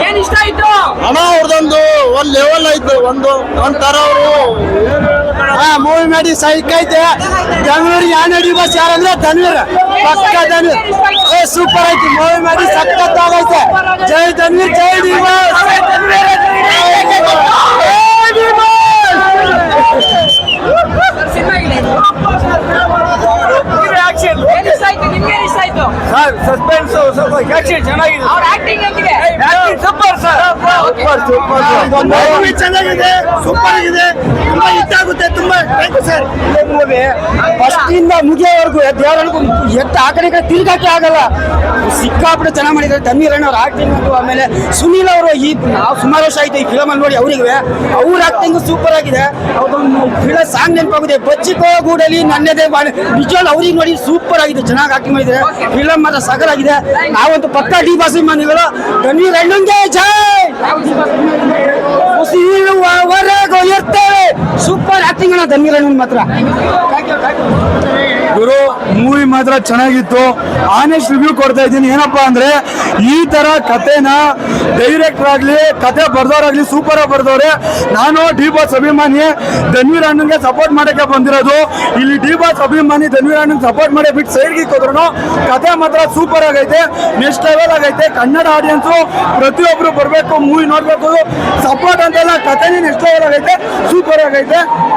ಏನ್ ಇಷ್ಟ ಆಯ್ತು ಅಣ್ಣ ಅವ್ರದೊಂದು ಒಂದ್ ಲೆವೆಲ್ ಐತೆ ಒಂಥರ ಅವರು ಮೂವಿ ಮಾಡಿ ಸೈಕ್ ಐತೆ ಬೆಂಗಳೂರಿಗೆ ಯಾನ್ ನಡಿ ಬಸ್ ಯಾರಂದ್ರೆ ಧನ್ವೀರ್ ಪಕ್ಕ ಧನ್ವೀರ್ ಸೂಪರ್ ಐತಿ ಮೂವಿ ಮಾಡಿ ಸಖತ್ ಆಗೈತೆ ಜೈ ಧನ್ವೀರ್ ಜೈ ಸಸ್ಪೆನ್ಸ್ ಸ್ವಲ್ಪ ಆಕ್ಷನ್ ಚೆನ್ನಾಗಿದೆ. ಅವ್ರ ಆಕ್ಟಿಂಗ್ ಹೆಂಗಿದೆ? ಸೂಪರ್ ಸರ್, ಮೂವಿ ಚೆನ್ನಾಗಿದೆ, ಸೂಪರ್ ಆಗಿದೆ, ತುಂಬಾ ಹಿಟ್ ಆಗುತ್ತೆ. ತುಂಬಾ thank you sir. Movie first ಇಂದ ಮುಗಿಯೋವರೆಗೂ ದೇವರಿಗೂ ಎತ್ತ ಆ ಕಡೆ ತಿರುಗಾಕೆ ಆಗಲ್ಲ. ಸಿಕ್ಕಾಪಟ್ಟೆ ಚೆನ್ನಾಗಿ ಮಾಡಿದ್ದಾರೆ ಧನ್ವೀರ್ ಅಣ್ಣ ಅವ್ರ ಆಕ್ಟಿಂಗ್. ಆಮೇಲೆ ಸುನೀಲ್ ಅವರು ನಾವು ಸುಮಾರು ವರ್ಷ ಆಯ್ತು ಈ ಫಿಲಮ್ ಅಲ್ಲಿ ನೋಡಿ, ಅವರಿಗೆ ಅವ್ರ ಆಕ್ಟಿಂಗ್ ಸೂಪರ್ ಆಗಿದೆ. ಅವ್ರದೊಂದು ಫಿಲಮ್ ಸಾಂಗ್ ನೆನಪಾಗಿದೆ, ಬಚ್ಚಿಕೋ ಗೂಡಲಿ ನನ್ನದೇ ನಿಜವಾಗ್ಲೂ ಅವ್ರಿಗೆ ನೋಡಿ ಸೂಪರ್ ಆಗಿದೆ, ಚೆನ್ನಾಗಿ ಆಕ್ಟಿಂಗ್ ಮಾಡಿದ್ದಾರೆ. ಫಿಲಮ್ ಮಾತ್ರ ಸಗಲಾಗಿದೆ. ನಾವಂತೂ ಪಕ್ಕ ಡಿ ಬಾಸ್ ಅಭಿಮಾನಿಗಳು. ಧನ್ವೀರ್ ಅಣ್ಣಂಗೆ ಜೈ. ಹೊರಗೋ ಇರ್ತೇವೆ. ಸೂಪರ್ ಆಕ್ಟಿಂಗ್ ಅಣ್ಣ ಧನ್ವೀರ್ ಅಣ್ಣನ್ ಮಾತ್ರ. ಗುರು ಮೂವಿ ಮಾತ್ರ ಚೆನ್ನಾಗಿತ್ತು. ಆನೆಸ್ಟ್ ರಿವ್ಯೂ ಕೊಡ್ತಾ ಇದ್ದೀನಿ. ಏನಪ್ಪಾ ಅಂದ್ರೆ ಈ ತರ ಕಥೆನ ಡೈರೆಕ್ಟರ್ ಆಗ್ಲಿ ಕತೆ ಬರ್ದವ್ರಾಗ್ಲಿ ಸೂಪರ್ ಆಗಿ ಬರ್ದವ್ರೆ. ನಾನು ಡಿ ಬಾಸ್ ಅಭಿಮಾನಿ, ಧನ್ವೀರ್ ಅಣ್ಣನ್ಗೆ ಸಪೋರ್ಟ್ ಮಾಡಕ್ಕೆ ಬಂದಿರೋದು. ಇಲ್ಲಿ ಡಿ ಬಾಸ್ ಅಭಿಮಾನಿ ಧನ್ವೀರ್ ಅಣ್ಣನ್ ಸಪೋರ್ಟ್ ಮಾಡಿ ಬಿಟ್ಟು ಸೈಡ್ಗೆ ಹೋದ್ರು ಕತೆ ಮಾತ್ರ ಸೂಪರ್ ಆಗೈತೆ, ನೆಕ್ಸ್ಟ್ ಲೆವೆಲ್ ಆಗೈತೆ. ಕನ್ನಡ ಆಡಿಯನ್ಸು ಪ್ರತಿಯೊಬ್ರು ಬರ್ಬೇಕು, ಮೂವಿ ನೋಡ್ಬೇಕು. ಸಪೋರ್ಟ್ ಅಂತೆಲ್ಲ ಕಥೆನೇ ನೆಕ್ಸ್ಟ್ ಲೆವೆಲ್ ಆಗೈತೆ, ಸೂಪರ್ ಆಗೈತೆ.